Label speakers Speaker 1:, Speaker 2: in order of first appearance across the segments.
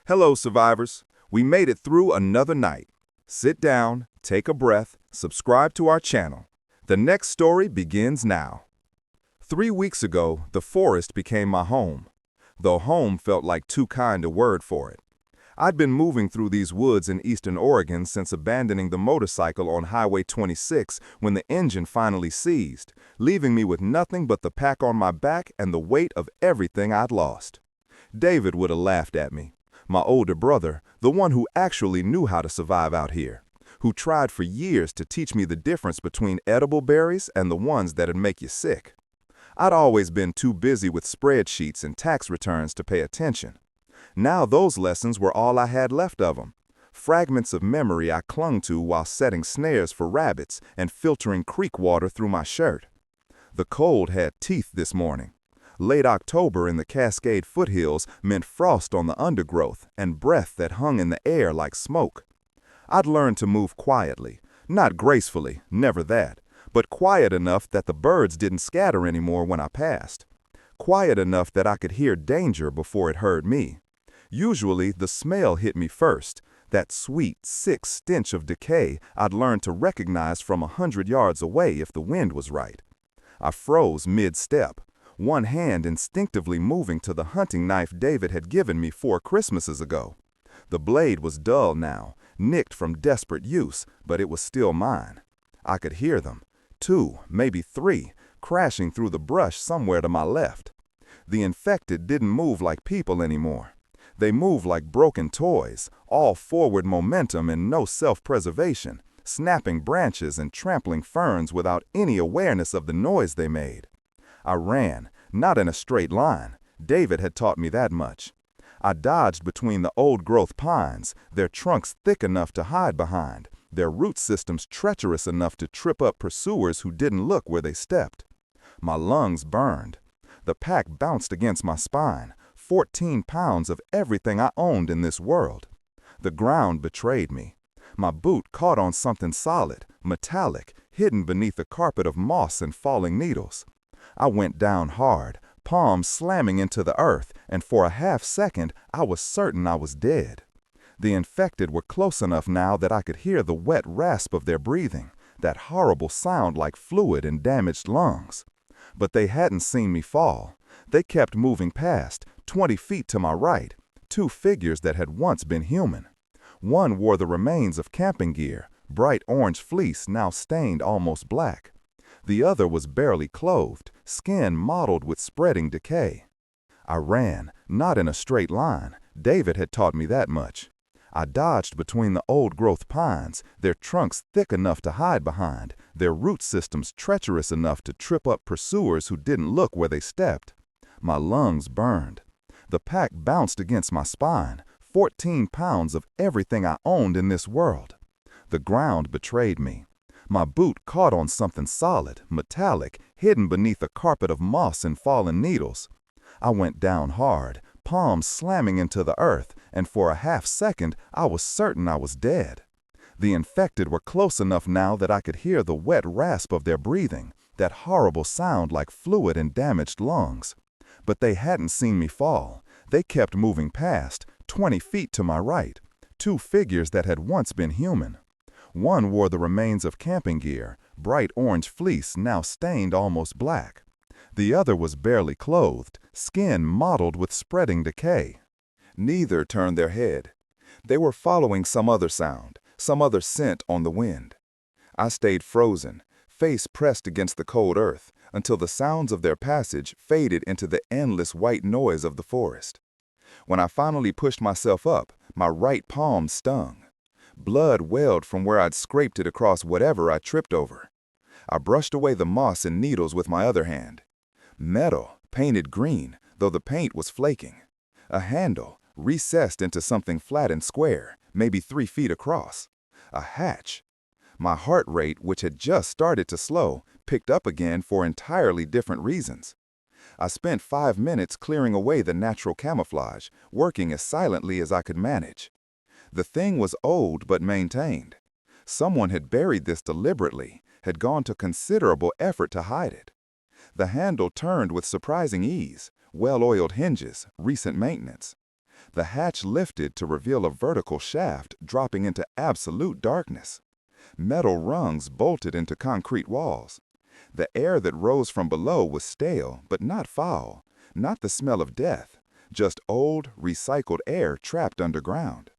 Speaker 1: Hello, survivors. We made it through another night. Sit down, take a breath, subscribe to our channel. The next story begins now. 3 weeks ago, the forest became my home, though home felt like too kind a word for it. I'd been moving through these woods in eastern Oregon since abandoning the motorcycle on Highway 26 when the engine finally seized, leaving me with nothing but the pack on my back and the weight of everything I'd lost. David would have laughed at me. My older brother, the one who actually knew how to survive out here, who tried for years to teach me the difference between edible berries and the ones that'd make you sick. I'd always been too busy with spreadsheets and tax returns to pay attention. Now those lessons were all I had left of them, fragments of memory I clung to while setting snares for rabbits and filtering creek water through my shirt. The cold had teeth this morning. Late October in the Cascade foothills meant frost on the undergrowth and breath that hung in the air like smoke. I'd learned to move quietly, not gracefully, never that, but quiet enough that the birds didn't scatter anymore when I passed. Quiet enough that I could hear danger before it heard me. Usually, the smell hit me first, that sweet, sick stench of decay I'd learned to recognize from 100 yards away if the wind was right. I froze mid-step, one hand instinctively moving to the hunting knife David had given me 4 Christmases ago. The blade was dull now, nicked from desperate use, but it was still mine. I could hear them, 2, maybe 3, crashing through the brush somewhere to my left. The infected didn't move like people anymore. They moved like broken toys, all forward momentum and no self-preservation, snapping branches and trampling ferns without any awareness of the noise they made. I ran, not in a straight line. David had taught me that much. I dodged between the old-growth pines, their trunks thick enough to hide behind, their root systems treacherous enough to trip up pursuers who didn't look where they stepped. My lungs burned. The pack bounced against my spine, 14 pounds of everything I owned in this world. The ground betrayed me. My boot caught on something solid, metallic, hidden beneath a carpet of moss and falling needles. I went down hard, palms slamming into the earth, and for a half-second I was certain I was dead. The infected were close enough now that I could hear the wet rasp of their breathing, that horrible sound like fluid in damaged lungs. But they hadn't seen me fall. They kept moving past, 20 feet to my right, 2 figures that had once been human. One wore the remains of camping gear, bright orange fleece now stained almost black. The other was barely clothed, skin mottled with spreading decay. I ran, not in a straight line. David had taught me that much. I dodged between the old-growth pines, their trunks thick enough to hide behind, their root systems treacherous enough to trip up pursuers who didn't look where they stepped. My lungs burned. The pack bounced against my spine, 14 pounds of everything I owned in this world. The ground betrayed me. My boot caught on something solid, metallic, hidden beneath a carpet of moss and fallen needles. I went down hard, palms slamming into the earth, and for a half-second I was certain I was dead. The infected were close enough now that I could hear the wet rasp of their breathing, that horrible sound like fluid in damaged lungs. But they hadn't seen me fall. They kept moving past, 20 feet to my right, 2 figures that had once been human. One wore the remains of camping gear, bright orange fleece now stained almost black. The other was barely clothed, skin mottled with spreading decay. Neither turned their head. They were following some other sound, some other scent on the wind. I stayed frozen, face pressed against the cold earth, until the sounds of their passage faded into the endless white noise of the forest. When I finally pushed myself up, my right palm stung. Blood welled from where I'd scraped it across whatever I tripped over. I brushed away the moss and needles with my other hand. Metal, painted green, though the paint was flaking. A handle, recessed into something flat and square, maybe 3 feet across. A hatch. My heart rate, which had just started to slow, picked up again for entirely different reasons. I spent 5 minutes clearing away the natural camouflage, working as silently as I could manage. The thing was old but maintained. Someone had buried this deliberately, had gone to considerable effort to hide it. The handle turned with surprising ease, well-oiled hinges, recent maintenance. The hatch lifted to reveal a vertical shaft dropping into absolute darkness. Metal rungs bolted into concrete walls. The air that rose from below was stale, but not foul, not the smell of death, just old, recycled air trapped underground.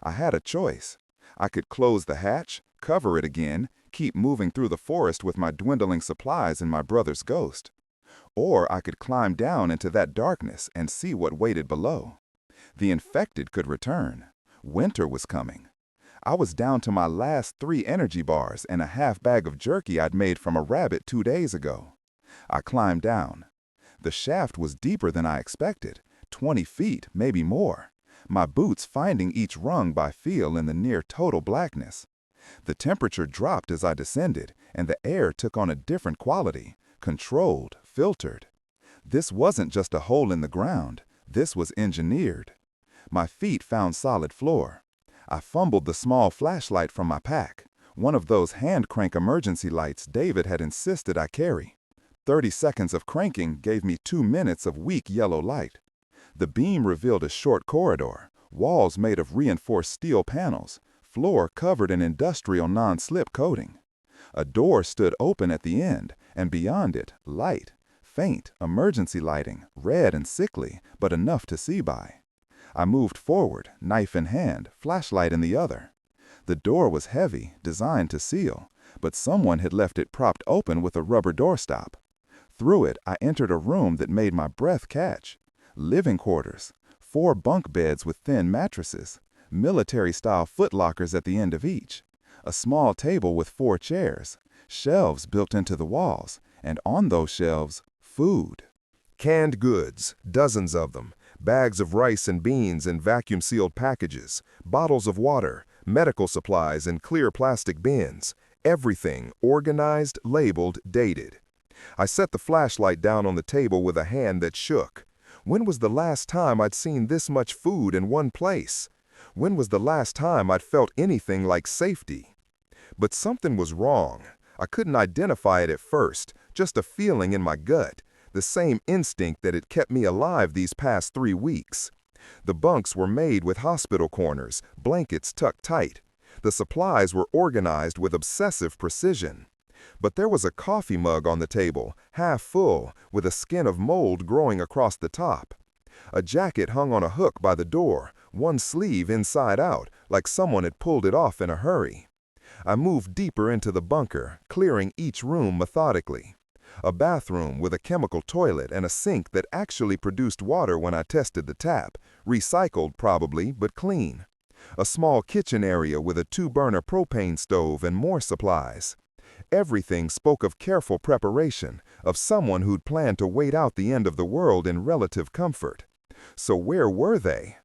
Speaker 1: I had a choice. I could close the hatch, cover it again, keep moving through the forest with my dwindling supplies and my brother's ghost. Or I could climb down into that darkness and see what waited below. The infected could return. Winter was coming. I was down to my last 3 energy bars and a half bag of jerky I'd made from a rabbit 2 days ago. I climbed down. The shaft was deeper than I expected, 20 feet, maybe more, my boots finding each rung by feel in the near total blackness. The temperature dropped as I descended, and the air took on a different quality, controlled, filtered. This wasn't just a hole in the ground, this was engineered. My feet found solid floor. I fumbled the small flashlight from my pack, one of those hand-crank emergency lights David had insisted I carry. 30 seconds of cranking gave me 2 minutes of weak yellow light. The beam revealed a short corridor, walls made of reinforced steel panels, floor covered in industrial non-slip coating. A door stood open at the end, and beyond it, light, faint, emergency lighting, red and sickly, but enough to see by. I moved forward, knife in hand, flashlight in the other. The door was heavy, designed to seal, but someone had left it propped open with a rubber doorstop. Through it, I entered a room that made my breath catch. Living quarters, 4 bunk beds with thin mattresses, military-style footlockers at the end of each, a small table with 4 chairs, shelves built into the walls, and on those shelves, food.
Speaker 2: Canned goods, dozens of them, bags of rice and beans in vacuum-sealed packages, bottles of water, medical supplies in clear plastic bins, everything organized, labeled, dated. I set the flashlight down on the table with a hand that shook. When was the last time I'd seen this much food in one place? When was the last time I'd felt anything like safety? But something was wrong. I couldn't identify it at first, just a feeling in my gut, the same instinct that had kept me alive these past 3 weeks. The bunks were made with hospital corners, blankets tucked tight. The supplies were organized with obsessive precision. But there was a coffee mug on the table, half full, with a skin of mold growing across the top. A jacket hung on a hook by the door, one sleeve inside out, like someone had pulled it off in a hurry. I moved deeper into the bunker, clearing each room methodically. A bathroom with a chemical toilet and a sink that actually produced water when I tested the tap, recycled probably, but clean. A small kitchen area with a 2-burner propane stove and more supplies. Everything spoke of careful preparation, of someone who'd planned to wait out the end of the world in relative comfort. So where were they?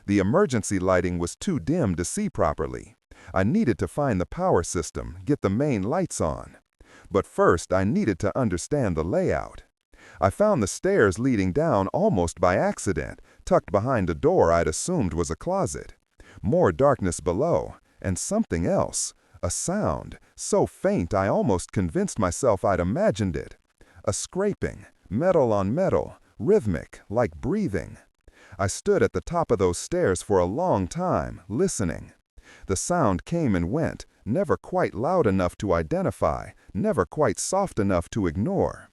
Speaker 2: The emergency lighting was too dim to see properly. I needed to find the power system, get the main lights on. But first I needed to understand the layout. I found the stairs leading down almost by accident, tucked behind a door I'd assumed was a closet. More darkness below, and something else. A sound, so faint I almost convinced myself I'd imagined it. A scraping, metal on metal, rhythmic, like breathing. I stood at the top of those stairs for a long time, listening. The sound came and went, never quite loud enough to identify, never quite soft enough to ignore.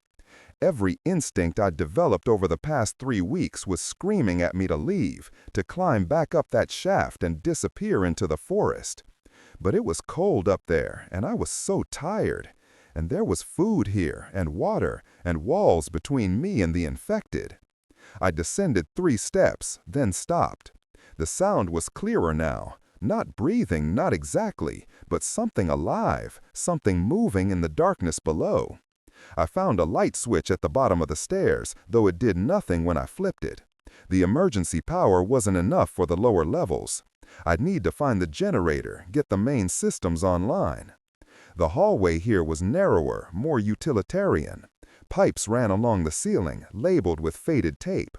Speaker 2: Every instinct I'd developed over the past 3 weeks was screaming at me to leave, to climb back up that shaft and disappear into the forest. But it was cold up there, and I was so tired. And there was food here, and water, and walls between me and the infected. I descended 3 steps, then stopped. The sound was clearer now. Not breathing, not exactly, but something alive, something moving in the darkness below. I found a light switch at the bottom of the stairs, though it did nothing when I flipped it. The emergency power wasn't enough for the lower levels. I'd need to find the generator, get the main systems online. The hallway here was narrower, more utilitarian. Pipes ran along the ceiling, labeled with faded tape.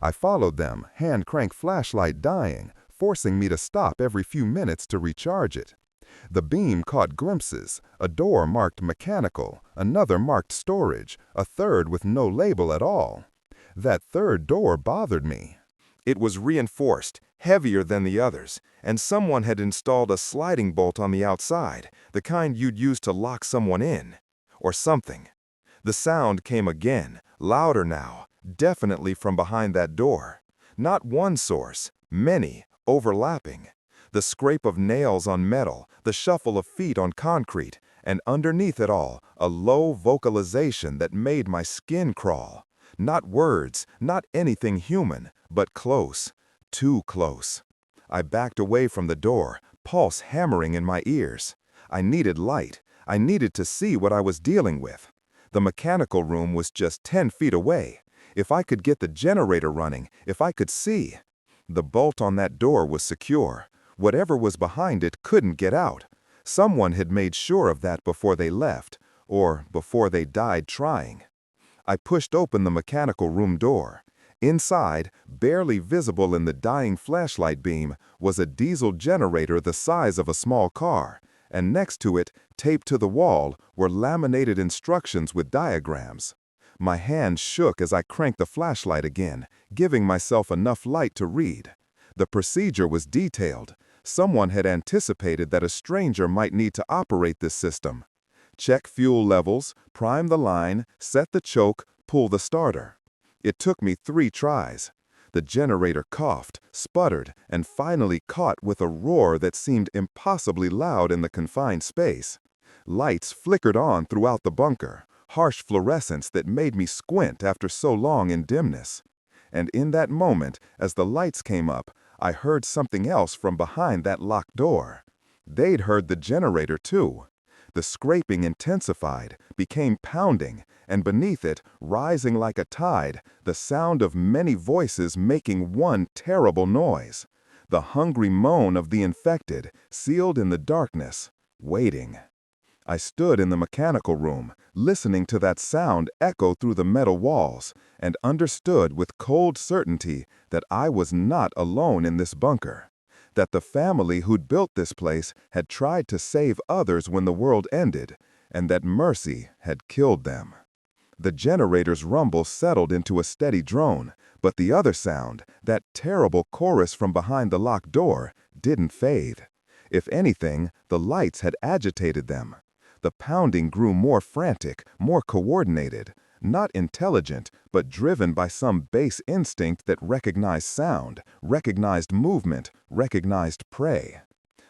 Speaker 2: I followed them, hand-crank flashlight dying, forcing me to stop every few minutes to recharge it. The beam caught glimpses, a door marked mechanical, another marked storage, a third with no label at all. That third door bothered me. It was reinforced, heavier than the others, and someone had installed a sliding bolt on the outside, the kind you'd use to lock someone in. Or something. The sound came again, louder now, definitely from behind that door. Not one source, many, overlapping. The scrape of nails on metal, the shuffle of feet on concrete, and underneath it all, a low vocalization that made my skin crawl. Not words, not anything human, but close. Too close. I backed away from the door, pulse hammering in my ears. I needed light. I needed to see what I was dealing with. The mechanical room was just 10 feet away. If I could get the generator running, if I could see. The bolt on that door was secure. Whatever was behind it couldn't get out. Someone had made sure of that before they left, or before they died trying. I pushed open the mechanical room door. Inside, barely visible in the dying flashlight beam, was a diesel generator the size of a small car, and next to it, taped to the wall, were laminated instructions with diagrams. My hand shook as I cranked the flashlight again, giving myself enough light to read. The procedure was detailed. Someone had anticipated that a stranger might need to operate this system. Check fuel levels, prime the line, set the choke, pull the starter. It took me 3 tries. The generator coughed, sputtered, and finally caught with a roar that seemed impossibly loud in the confined space. Lights flickered on throughout the bunker, harsh fluorescence that made me squint after so long in dimness. And in that moment, as the lights came up, I heard something else from behind that locked door. They'd heard the generator too. The scraping intensified, became pounding, and beneath it, rising like a tide, the sound of many voices making one terrible noise. The hungry moan of the infected, sealed in the darkness, waiting. I stood in the mechanical room, listening to that sound echo through the metal walls, and understood with cold certainty that I was not alone in this bunker. That the family who'd built this place had tried to save others when the world ended, and that mercy had killed them. The generator's rumble settled into a steady drone, but the other sound, that terrible chorus from behind the locked door, didn't fade. If anything, the lights had agitated them. The pounding grew more frantic, more coordinated, not intelligent, but driven by some base instinct that recognized sound, recognized movement, recognized prey.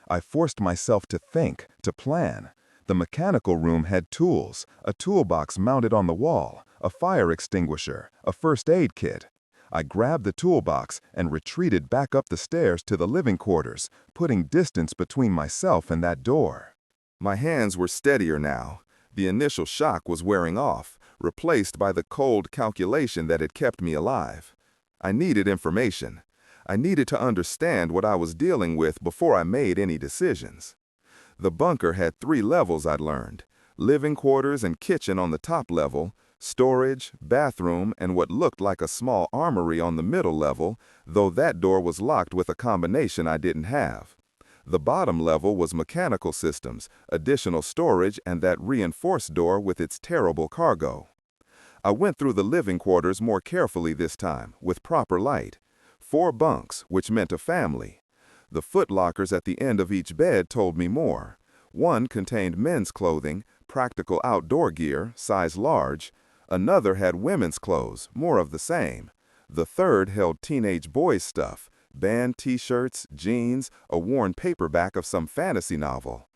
Speaker 2: I forced myself to think, to plan. The mechanical room had tools, a toolbox mounted on the wall, a fire extinguisher, a first aid kit. I grabbed the toolbox and retreated back up the stairs to the living quarters, putting distance between myself and that door. My hands were steadier now. The initial shock was wearing off, replaced by the cold calculation that had kept me alive. I needed information. I needed to understand what I was dealing with before I made any decisions. The bunker had 3 levels, I'd learned. Living quarters and kitchen on the top level, storage, bathroom, and what looked like a small armory on the middle level, though that door was locked with a combination I didn't have. The bottom level was mechanical systems, additional storage, and that reinforced door with its terrible cargo. I went through the living quarters more carefully this time, with proper light. 4 bunks, which meant a family. The footlockers at the end of each bed told me more. One contained men's clothing, practical outdoor gear, size large. Another had women's clothes, more of the same. The third held teenage boys' stuff, band t-shirts, jeans, a worn paperback of some fantasy novel.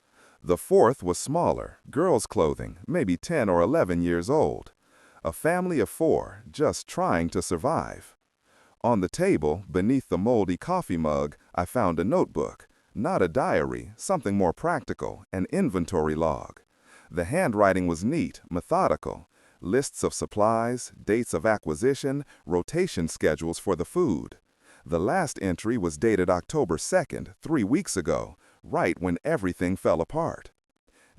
Speaker 2: The fourth was smaller, girls' clothing, maybe 10 or 11 years old. A family of 4, just trying to survive. On the table, beneath the moldy coffee mug, I found a notebook. Not a diary, something more practical, an inventory log. The handwriting was neat, methodical. Lists of supplies, dates of acquisition, rotation schedules for the food. The last entry was dated October 2nd, 3 weeks ago, right when everything fell apart.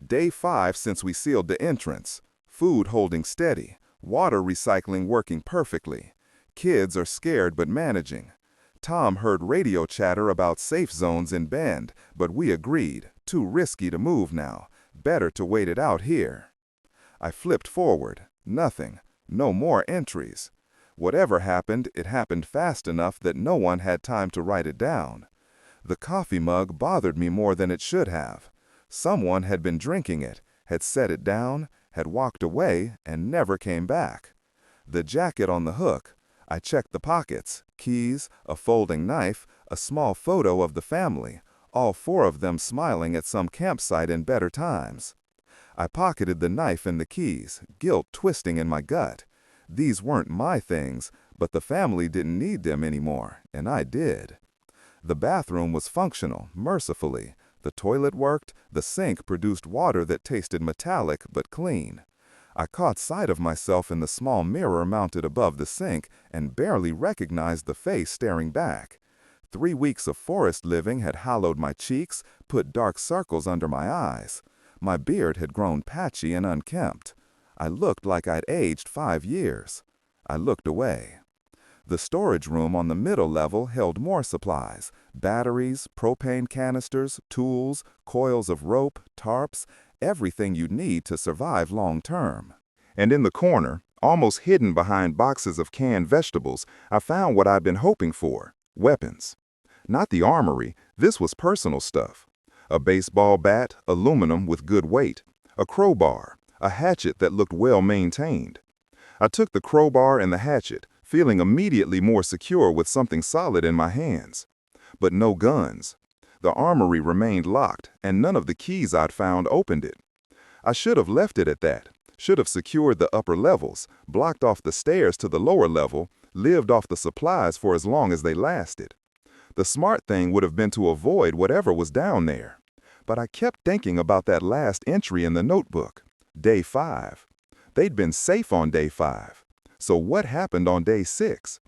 Speaker 2: Day 5 since we sealed the entrance. Food holding steady. Water recycling working perfectly. Kids are scared but managing. Tom heard radio chatter about safe zones in Bend, but we agreed. Too risky to move now. Better to wait it out here. I flipped forward. Nothing. No more entries.
Speaker 1: Whatever happened, it happened fast enough that no one had time to write it down. The coffee mug bothered me more than it should have. Someone had been drinking it, had set it down, had walked away, and never came back. The jacket on the hook. I checked the pockets, keys, a folding knife, a small photo of the family, all four of them smiling at some campsite in better times. I pocketed the knife and the keys, guilt twisting in my gut. These weren't my things, but the family didn't need them anymore, and I did. The bathroom was functional, mercifully. The toilet worked, the sink produced water that tasted metallic but clean. I caught sight of myself in the small mirror mounted above the sink and barely recognized the face staring back. 3 weeks of forest living had hollowed my cheeks, put dark circles under my eyes. My beard had grown patchy and unkempt. I looked like I'd aged 5 years. I looked away. The storage room on the middle level held more supplies: batteries, propane canisters, tools, coils of rope, tarps, everything you'd need to survive long term. And in the corner, almost hidden behind boxes of canned vegetables, I found what I'd been hoping for: weapons. Not the armory, this was personal stuff. A baseball bat, aluminum with good weight, a crowbar, a hatchet that looked well maintained. I took the crowbar and the hatchet, feeling immediately more secure with something solid in my hands. But no guns. The armory remained locked, and none of the keys I'd found opened it. I should have left it at that, should have secured the upper levels, blocked off the stairs to the lower level, lived off the supplies for as long as they lasted. The smart thing would have been to avoid whatever was down there. But I kept thinking about that last entry in the notebook, day 5. They'd been safe on day 5. So what happened on day 6?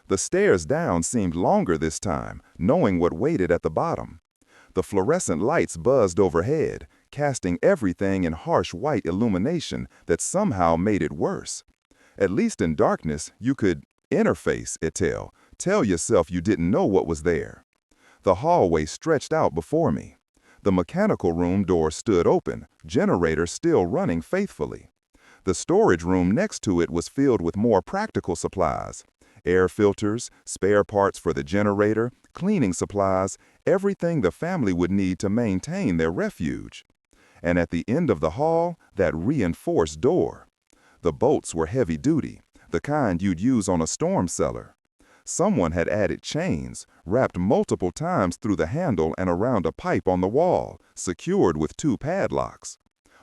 Speaker 1: The stairs down seemed longer this time, knowing what waited at the bottom. The fluorescent lights buzzed overhead, casting everything in harsh white illumination that somehow made it worse. At least in darkness, you could interface, tell yourself you didn't know what was there. The hallway stretched out before me. The mechanical room door stood open, generator still running faithfully. The storage room next to it was filled with more practical supplies: air filters, spare parts for the generator, cleaning supplies, everything the family would need to maintain their refuge. And at the end of the hall, that reinforced door. The bolts were heavy-duty, the kind you'd use on a storm cellar. Someone had added chains, wrapped multiple times through the handle and around a pipe on the wall, secured with 2 padlocks.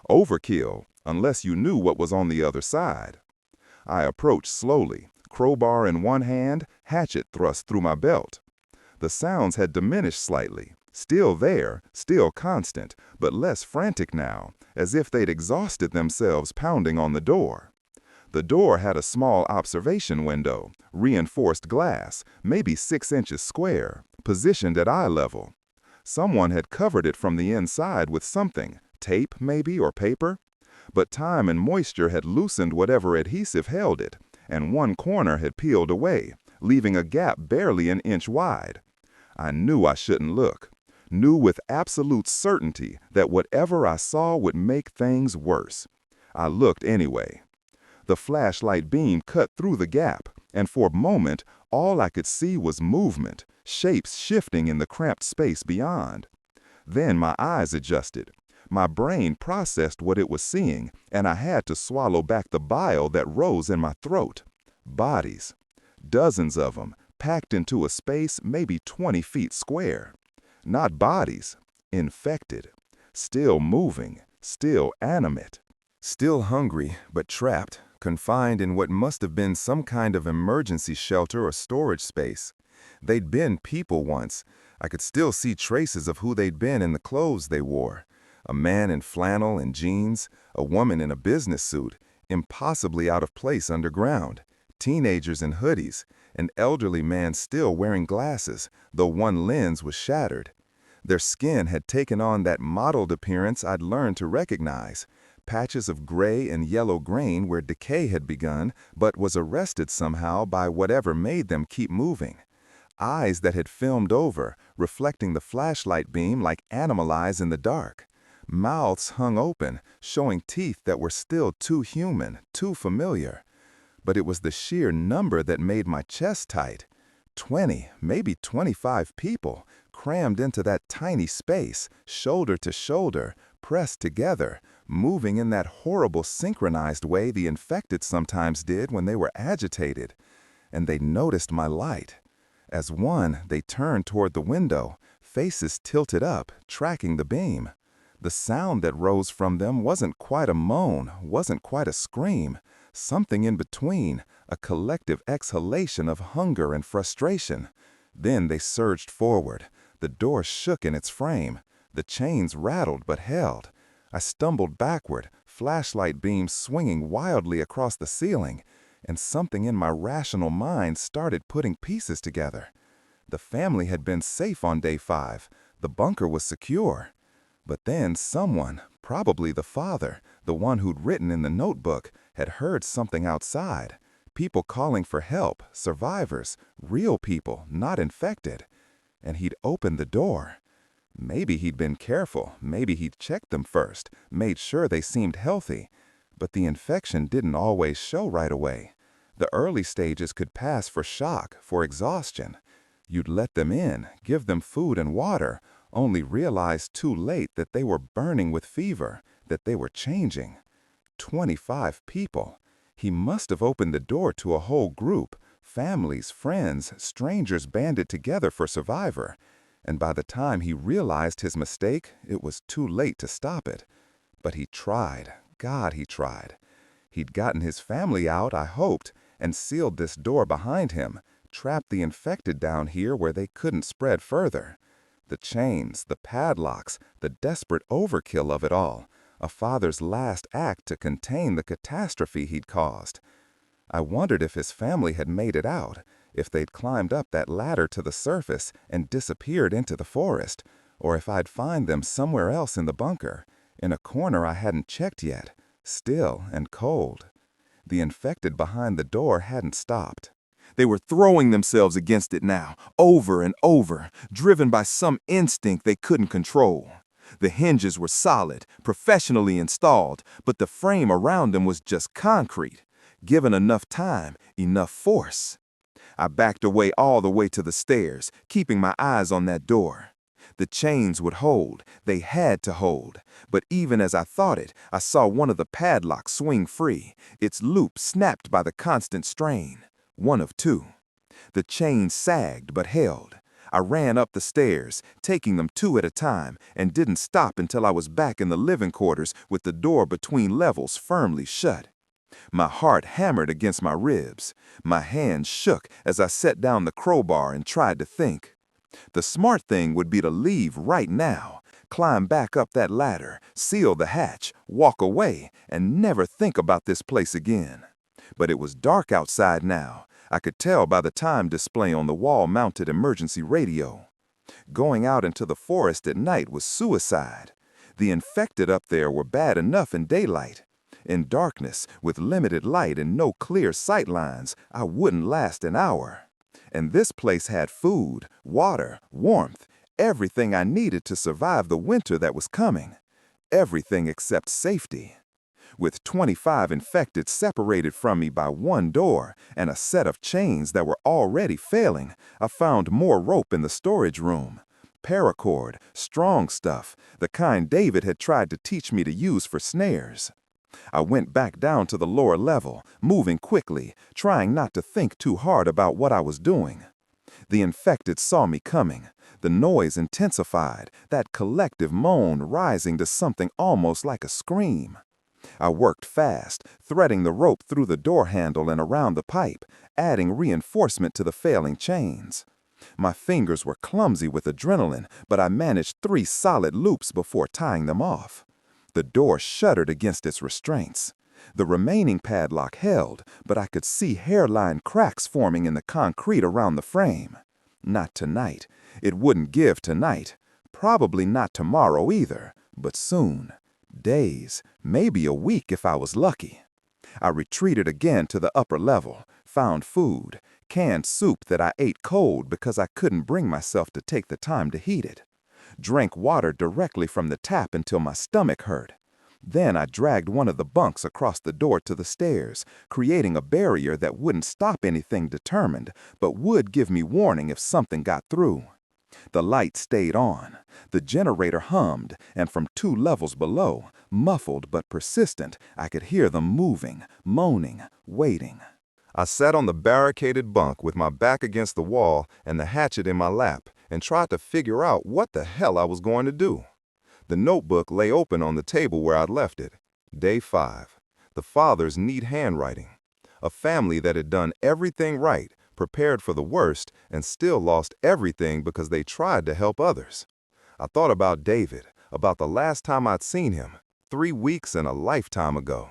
Speaker 1: Overkill, unless you knew what was on the other side. I approached slowly, crowbar in one hand, hatchet thrust through my belt. The sounds had diminished slightly, still there, still constant, but less frantic now, as if they'd exhausted themselves pounding on the door. The door had a small observation window, reinforced glass, maybe 6 inches square, positioned at eye level. Someone had covered it from the inside with something, tape maybe, or paper. But time and moisture had loosened whatever adhesive held it, and one corner had peeled away, leaving a gap barely an inch wide. I knew I shouldn't look, knew with absolute certainty that whatever I saw would make things worse. I looked anyway. The flashlight beam cut through the gap, and for a moment, all I could see was movement, shapes shifting in the cramped space beyond. Then my eyes adjusted. My brain processed what it was seeing, and I had to swallow back the bile that rose in my throat. Bodies. Dozens of them, packed into a space maybe 20 feet square. Not bodies. Infected. Still moving. Still animate. Still hungry, but trapped, confined in what must have been some kind of emergency shelter or storage space. They'd been people once. I could still see traces of who they'd been in the clothes they wore. A man in flannel and jeans, a woman in a business suit, impossibly out of place underground, teenagers in hoodies, an elderly man still wearing glasses, though one lens was shattered. Their skin had taken on that mottled appearance I'd learned to recognize, patches of gray and yellow grain where decay had begun but was arrested somehow by whatever made them keep moving. Eyes that had filmed over, reflecting the flashlight beam like animal eyes in the dark. Mouths hung open, showing teeth that were still too human, too familiar. But it was the sheer number that made my chest tight. 20, maybe 25 people, crammed into that tiny space, shoulder to shoulder, pressed together, moving in that horrible synchronized way the infected sometimes did when they were agitated. And they noticed my light. As one, they turned toward the window, faces tilted up, tracking the beam. The sound that rose from them wasn't quite a moan, wasn't quite a scream. Something in between, a collective exhalation of hunger and frustration. Then they surged forward. The door shook in its frame. The chains rattled but held. I stumbled backward, flashlight beams swinging wildly across the ceiling, and something in my rational mind started putting pieces together. The family had been safe on day 5. The bunker was secure. But then someone, probably the father, the one who'd written in the notebook, had heard something outside. People calling for help, survivors, real people, not infected. And he'd opened the door. Maybe he'd been careful, maybe he'd checked them first, made sure they seemed healthy. But the infection didn't always show right away. The early stages could pass for shock, for exhaustion. You'd let them in, give them food and water, only realize too late that they were burning with fever, that they were changing. 25 people. He must have opened the door to a whole group, families, friends, strangers banded together for survivor. And by the time he realized his mistake, it was too late to stop it. But he tried. God, he tried. He'd gotten his family out, I hoped, and sealed this door behind him, trapped the infected down here where they couldn't spread further. The chains, the padlocks, the desperate overkill of it all, a father's last act to contain the catastrophe he'd caused. I wondered if his family had made it out, if they'd climbed up that ladder to the surface and disappeared into the forest, or if I'd find them somewhere else in the bunker, in a corner I hadn't checked yet, still and cold. The infected behind the door hadn't stopped. They were throwing themselves against it now, over and over, driven by some instinct they couldn't control. The hinges were solid, professionally installed, but the frame around them was just concrete. Given enough time, enough force. I backed away all the way to the stairs, keeping my eyes on that door. The chains would hold. They had to hold. But even as I thought it, I saw one of the padlocks swing free, its loop snapped by the constant strain. One of two. The chains sagged but held. I ran up the stairs, taking them 2 at a time, and didn't stop until I was back in the living quarters with the door between levels firmly shut. My heart hammered against my ribs. My hands shook as I set down the crowbar and tried to think. The smart thing would be to leave right now, climb back up that ladder, seal the hatch, walk away, and never think about this place again. But it was dark outside now. I could tell by the time display on the wall-mounted emergency radio. Going out into the forest at night was suicide. The infected up there were bad enough in daylight. In darkness, with limited light and no clear sight lines, I wouldn't last an hour. And this place had food, water, warmth, everything I needed to survive the winter that was coming. Everything except safety. With 25 infected separated from me by one door and a set of chains that were already failing, I found more rope in the storage room. Paracord, strong stuff, the kind David had tried to teach me to use for snares. I went back down to the lower level, moving quickly, trying not to think too hard about what I was doing. The infected saw me coming. The noise intensified, that collective moan rising to something almost like a scream. I worked fast, threading the rope through the door handle and around the pipe, adding reinforcement to the failing chains. My fingers were clumsy with adrenaline, but I managed 3 solid loops before tying them off. The door shuddered against its restraints. The remaining padlock held, but I could see hairline cracks forming in the concrete around the frame. Not tonight. It wouldn't give tonight. Probably not tomorrow either, but soon. Days, maybe a week if I was lucky. I retreated again to the upper level, found food, canned soup that I ate cold because I couldn't bring myself to take the time to heat it. Drank water directly from the tap until my stomach hurt. Then I dragged one of the bunks across the door to the stairs, creating a barrier that wouldn't stop anything determined, but would give me warning if something got through. The light stayed on. The generator hummed, and from 2 levels below, muffled but persistent, I could hear them moving, moaning, waiting.
Speaker 2: I sat on the barricaded bunk with my back against the wall and the hatchet in my lap and tried to figure out what the hell I was going to do. The notebook lay open on the table where I'd left it. Day 5. The father's neat handwriting. A family that had done everything right, prepared for the worst, and still lost everything because they tried to help others. I thought about David, about the last time I'd seen him, 3 weeks and a lifetime ago.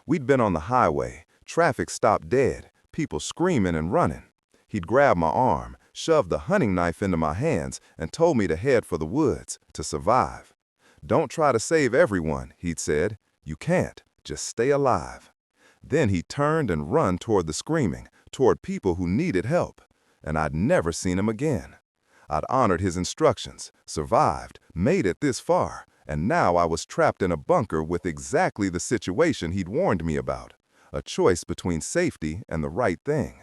Speaker 2: We'd been on the highway, traffic stopped dead, people screaming and running. He'd grabbed my arm, shoved the hunting knife into my hands, and told me to head for the woods, to survive. "Don't try to save everyone," he'd said. "You can't. Just stay alive." Then he turned and run toward the screaming, toward people who needed help, and I'd never seen him again. I'd honored his instructions, survived, made it this far, and now I was trapped in a bunker with exactly the situation he'd warned me about, a choice between safety and the right thing.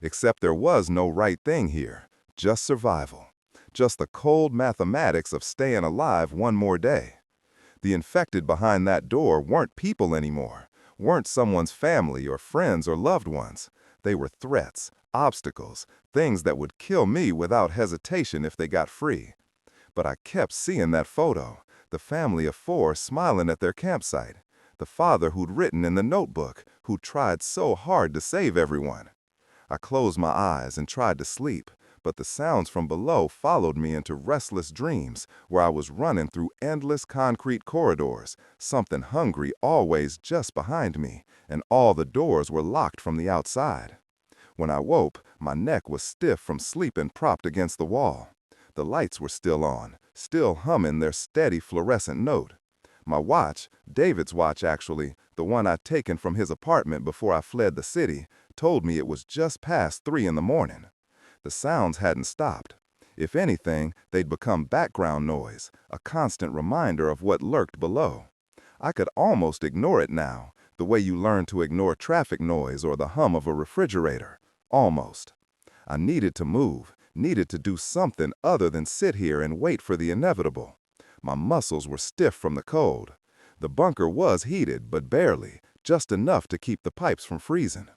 Speaker 2: Except there was no right thing here, just survival, just the cold mathematics of staying alive one more day. The infected behind that door weren't people anymore, weren't someone's family or friends or loved ones. They were threats, obstacles, things that would kill me without hesitation if they got free. But I kept seeing that photo, the family of 4 smiling at their campsite, the father who'd written in the notebook, who tried so hard to save everyone. I closed my eyes and tried to sleep, but the sounds from below followed me into restless dreams where I was running through endless concrete corridors, something hungry always just behind me, and all the doors were locked from the outside. When I woke, my neck was stiff from sleeping propped against the wall. The lights were still on, still humming their steady fluorescent note. My watch, David's watch actually, the one I'd taken from his apartment before I fled the city, told me it was just past 3 in the morning. The sounds hadn't stopped. If anything, they'd become background noise, a constant reminder of what lurked below. I could almost ignore it now, the way you learn to ignore traffic noise or the hum of a refrigerator. Almost. I needed to move, needed to do something other than sit here and wait for the inevitable. My muscles were stiff from the cold. The bunker was heated, but barely, just enough to keep the pipes from freezing.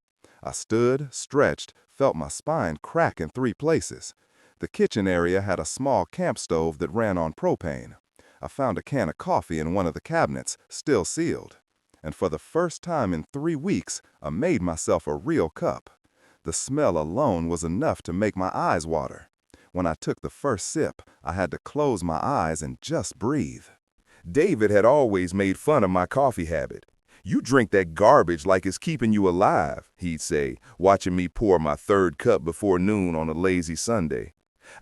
Speaker 2: I stood, stretched, felt my spine crack in 3 places. The kitchen area had a small camp stove that ran on propane. I found a can of coffee in one of the cabinets, still sealed. And for the first time in 3 weeks, I made myself a real cup. The smell alone was enough to make my eyes water. When I took the first sip, I had to close my eyes and just breathe. David had always made fun of my coffee habit. "You drink that garbage like it's keeping you alive," he'd say, watching me pour my 3rd cup before noon on a lazy Sunday.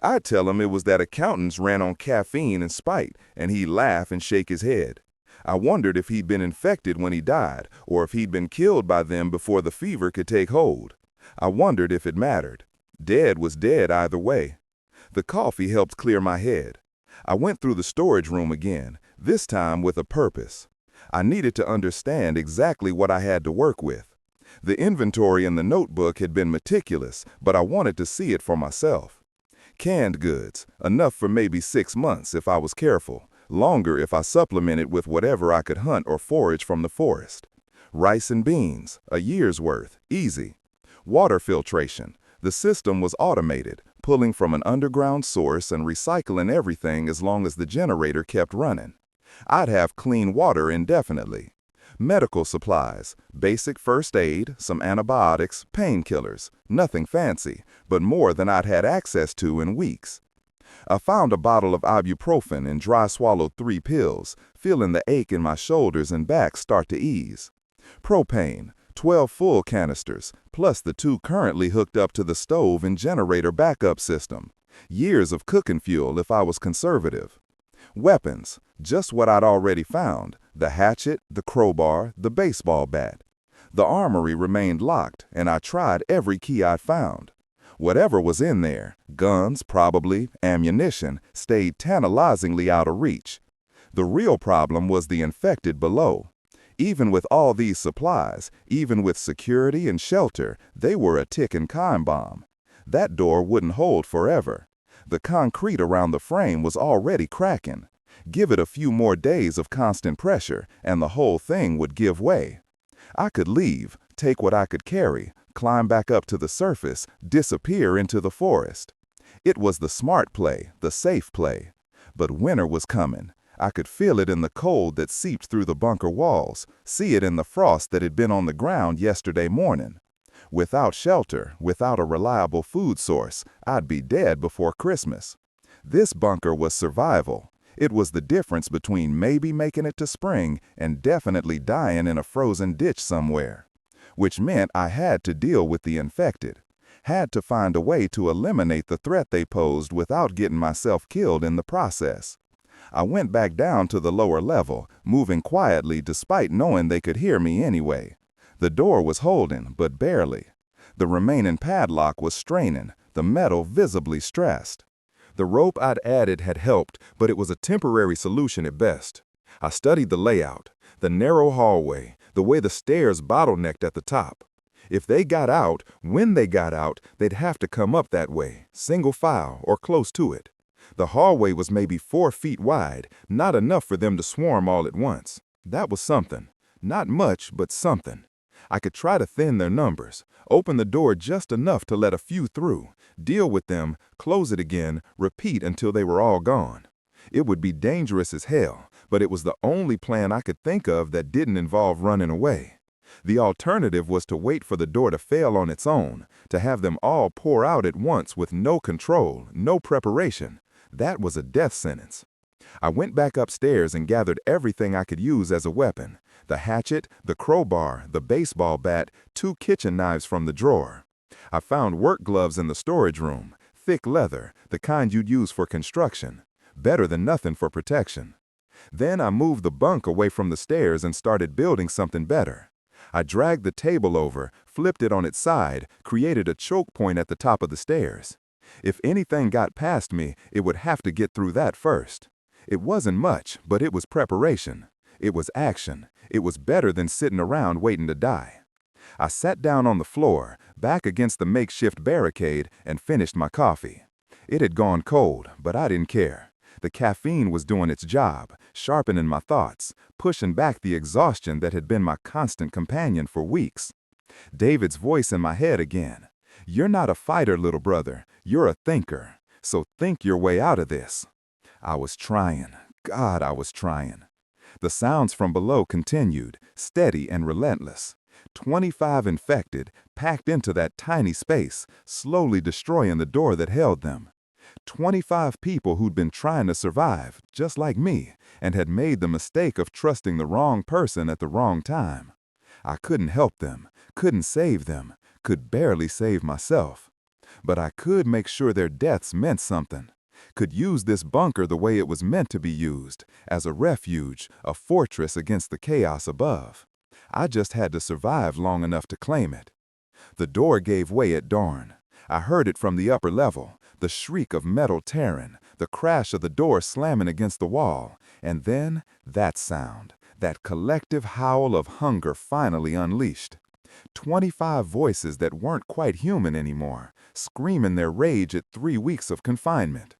Speaker 2: I'd tell him it was that accountants ran on caffeine and spite, and he'd laugh and shake his head. I wondered if he'd been infected when he died, or if he'd been killed by them before the fever could take hold. I wondered if it mattered. Dead was dead either way. The coffee helped clear my head. I went through the storage room again, this time with a purpose. I needed to understand exactly what I had to work with. The inventory in the notebook had been meticulous, but I wanted to see it for myself. Canned goods, enough for maybe 6 months if I was careful, longer if I supplemented with whatever I could hunt or forage from the forest. Rice and beans, a year's worth, easy. Water filtration, the system was automated, pulling from an underground source and recycling everything as long as the generator kept running. I'd have clean water indefinitely. Medical supplies, basic first aid, some antibiotics, painkillers, nothing fancy, but more than I'd had access to in weeks. I found a bottle of ibuprofen and dry swallowed 3 pills, feeling the ache in my shoulders and back start to ease. Propane, 12 full canisters, plus the 2 currently hooked up to the stove and generator backup system. Years of cooking fuel if I was conservative. Weapons, just what I'd already found, the hatchet, the crowbar, the baseball bat. The armory remained locked, and I tried every key I'd found. Whatever was in there, guns probably, ammunition, stayed tantalizingly out of reach.
Speaker 1: The real problem was the infected below. Even with all these supplies, even with security and shelter, they were a ticking time bomb. That door wouldn't hold forever. The concrete around the frame was already cracking. Give it a few more days of constant pressure, and the whole thing would give way. I could leave, take what I could carry, climb back up to the surface, disappear into the forest. It was the smart play, the safe play. But winter was coming. I could feel it in the cold that seeped through the bunker walls, see it in the frost that had been on the ground yesterday morning. Without shelter, without a reliable food source, I'd be dead before Christmas. This bunker was survival. It was the difference between maybe making it to spring and definitely dying in a frozen ditch somewhere. Which meant I had to deal with the infected. Had to find a way to eliminate the threat they posed without getting myself killed in the process. I went back down to the lower level, moving quietly despite knowing they could hear me anyway. The door was holding, but barely. The remaining padlock was straining, the metal visibly stressed. The rope I'd added had helped, but it was a temporary solution at best. I studied the layout, the narrow hallway, the way the stairs bottlenecked at the top. If they got out, when they got out, they'd have to come up that way, single file or close to it. The hallway was maybe 4 feet wide, not enough for them to swarm all at once. That was something. Not much, but something. I could try to thin their numbers, open the door just enough to let a few through, deal with them, close it again, repeat until they were all gone. It would be dangerous as hell, but it was the only plan I could think of that didn't involve running away. The alternative was to wait for the door to fail on its own, to have them all pour out at once with no control, no preparation. That was a death sentence. I went back upstairs and gathered everything I could use as a weapon. The hatchet, the crowbar, the baseball bat, 2 kitchen knives from the drawer. I found work gloves in the storage room, thick leather, the kind you'd use for construction. Better than nothing for protection. Then I moved the bunk away from the stairs and started building something better. I dragged the table over, flipped it on its side, created a choke point at the top of the stairs. If anything got past me, it would have to get through that first. It wasn't much, but it was preparation. It was action. It was better than sitting around waiting to die. I sat down on the floor, back against the makeshift barricade, and finished my coffee. It had gone cold, but I didn't care. The caffeine was doing its job, sharpening my thoughts, pushing back the exhaustion that had been my constant companion for weeks. David's voice in my head again. You're not a fighter, little brother. You're a thinker. So think your way out of this. I was trying. God, I was trying. The sounds from below continued, steady and relentless. 25 infected, packed into that tiny space, slowly destroying the door that held them. 25 people who'd been trying to survive, just like me, and had made the mistake of trusting the wrong person at the wrong time. I couldn't help them, couldn't save them, could barely save myself. But I could make sure their deaths meant something. Could use this bunker the way it was meant to be used, as a refuge, a fortress against the chaos above. I just had to survive long enough to claim it. The door gave way at dawn. I heard it from the upper level, the shriek of metal tearing, the crash of the door slamming against the wall, and then that sound, that collective howl of hunger finally unleashed. 25 voices that weren't quite human anymore, screaming their rage at 3 weeks of confinement.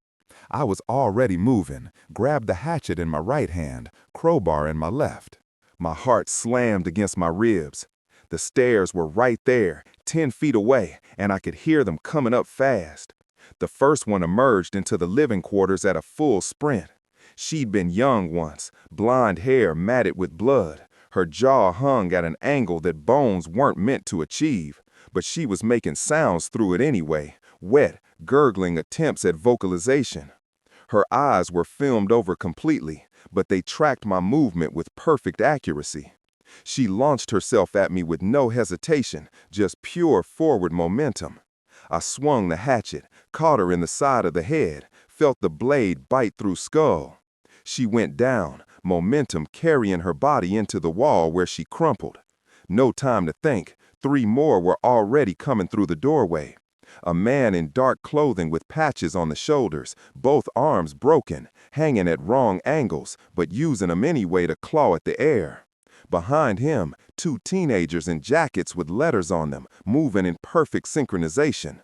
Speaker 1: I was already moving, grabbed the hatchet in my right hand, crowbar in my left. My heart slammed against my ribs. The stairs were right there, 10 feet away, and I could hear them coming up fast. The first one emerged into the living quarters at a full sprint. She'd been young once, blonde hair matted with blood. Her jaw hung at an angle that bones weren't meant to achieve, but she was making sounds through it anyway, wet, gurgling attempts at vocalization. Her eyes were filmed over completely, but they tracked my movement with perfect accuracy. She launched herself at me with no hesitation, just pure forward momentum. I swung the hatchet, caught her in the side of the head, felt the blade bite through skull. She went down, momentum carrying her body into the wall where she crumpled. No time to think, 3 more were already coming through the doorway.
Speaker 2: A man in dark clothing with patches on the shoulders, both arms broken, hanging at wrong angles, but using them anyway to claw at the air. Behind him, two teenagers in jackets with letters on them, moving in perfect synchronization.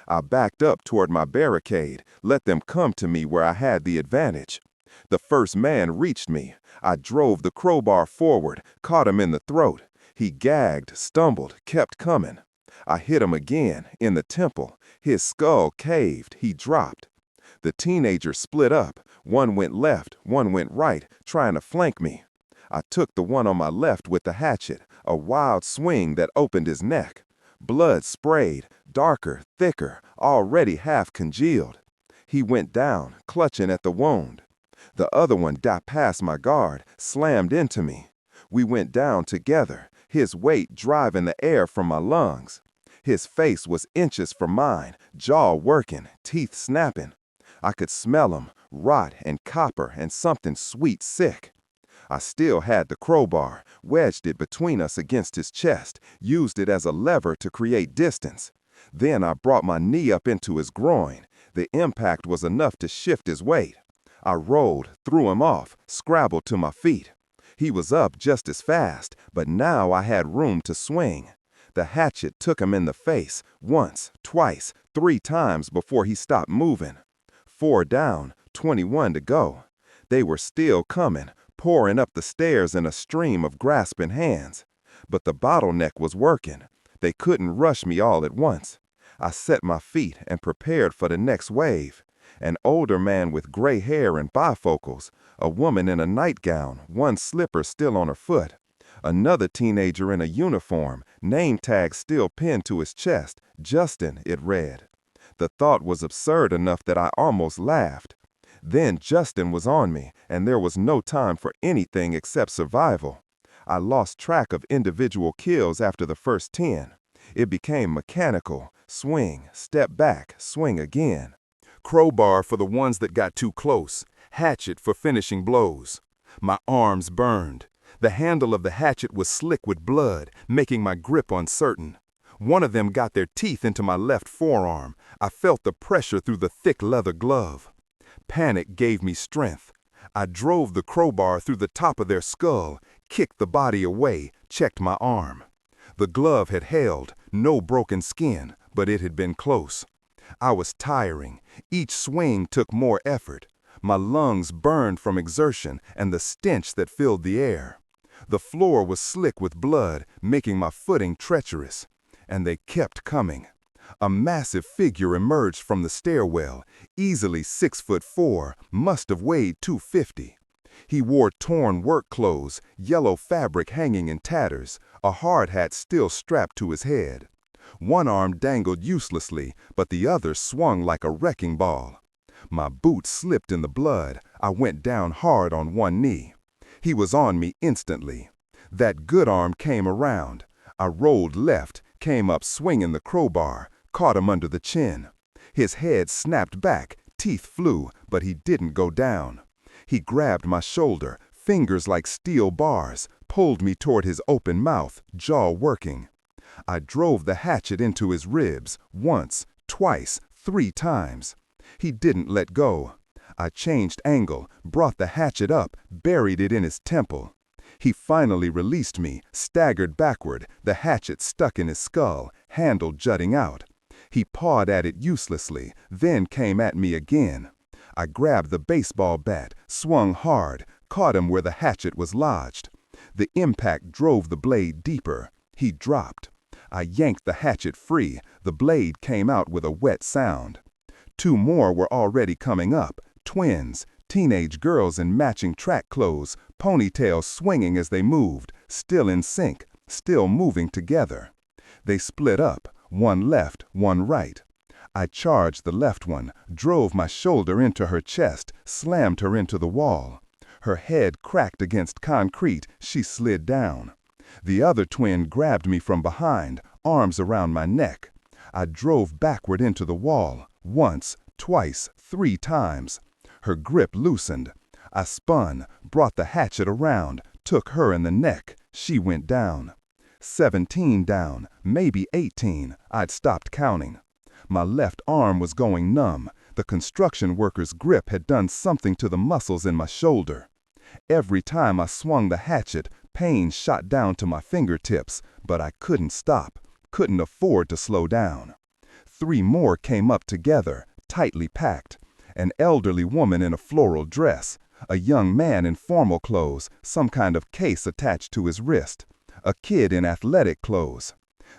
Speaker 2: I backed up toward my barricade, let them come to me where I had the advantage. The first man reached me. I drove the crowbar forward, caught him in the throat. He gagged, stumbled, kept coming. I hit him again, in the temple. His skull caved, he dropped. The teenagers split up. One went left, one went right, trying to flank me. I took the one on my left with the hatchet, a wild swing that opened his neck. Blood sprayed, darker, thicker, already half congealed. He went down, clutching at the wound. The other one got past my guard, slammed into me. We went down together, his weight driving the air from my lungs. His face was inches from mine, jaw working, teeth snapping. I could smell him, rot and copper and something sweet sick. I still had the crowbar, wedged it between us against his chest, used it as a lever to create distance. Then I brought my knee up into his groin. The impact was enough to shift his weight. I rolled, threw him off, scrabbled to my feet. He was up just as fast, but now I had room to swing. The hatchet took him in the face, once, twice, 3 times before he stopped moving. 4 down, 21 to go. They were still coming, pouring up the stairs in a stream of grasping hands. But the bottleneck was working. They couldn't rush me all at once. I set my feet and prepared for the next wave. An older man with gray hair and bifocals, a woman in a nightgown, one slipper still on her foot. Another teenager in a uniform, name tag still pinned to his chest, Justin, it read. The thought was absurd enough that I almost laughed. Then Justin was on me, and there was no time for anything except survival. I lost track of individual kills after the first 10. It became mechanical, swing, step back, swing again. Crowbar for the ones that got too close, hatchet for finishing blows. My arms burned. The handle of the hatchet was slick with blood, making my grip uncertain. One of them got their teeth into my left forearm. I felt the pressure through the thick leather glove. Panic gave me strength. I drove the crowbar through the top of their skull, kicked the body away, checked my arm. The glove had held, no broken skin, but it had been close. I was tiring. Each swing took more effort. My lungs burned from exertion and the stench that filled the air. The floor was slick with blood, making my footing treacherous. And they kept coming. A massive figure emerged from the stairwell, easily 6'4", must have weighed 250. He wore torn work clothes, yellow fabric hanging in tatters, a hard hat still strapped to his head. One arm dangled uselessly, but the other swung like a wrecking ball. My boot slipped in the blood. I went down hard on one knee. He was on me instantly. That good arm came around. I rolled left, came up swinging the crowbar, caught him under the chin. His head snapped back, teeth flew, but he didn't go down. He grabbed my shoulder, fingers like steel bars, pulled me toward his open mouth, jaw working. I drove the hatchet into his ribs, once, twice, 3 times. He didn't let go. I changed angle, brought the hatchet up, buried it in his temple. He finally released me, staggered backward, the hatchet stuck in his skull, handle jutting out. He pawed at it uselessly, then came at me again. I grabbed the baseball bat, swung hard, caught him where the hatchet was lodged. The impact drove the blade deeper. He dropped. I yanked the hatchet free. The blade came out with a wet sound. 2 more were already coming up, twins, teenage girls in matching track clothes, ponytails swinging as they moved, still in sync, still moving together. They split up, one left, one right. I charged the left one, drove my shoulder into her chest, slammed her into the wall. Her head cracked against concrete, she slid down. The other twin grabbed me from behind, arms around my neck. I drove backward into the wall, once, twice, 3 times. Her grip loosened. I spun, brought the hatchet around, took her in the neck. She went down. 17 down, maybe 18. I'd stopped counting. My left arm was going numb. The construction worker's grip had done something to the muscles in my shoulder. Every time I swung the hatchet, pain shot down to my fingertips, but I couldn't stop, couldn't afford to slow down. 3 more came up together, tightly packed. An elderly woman in a floral dress, a young man in formal clothes, some kind of case attached to his wrist, a kid in athletic clothes.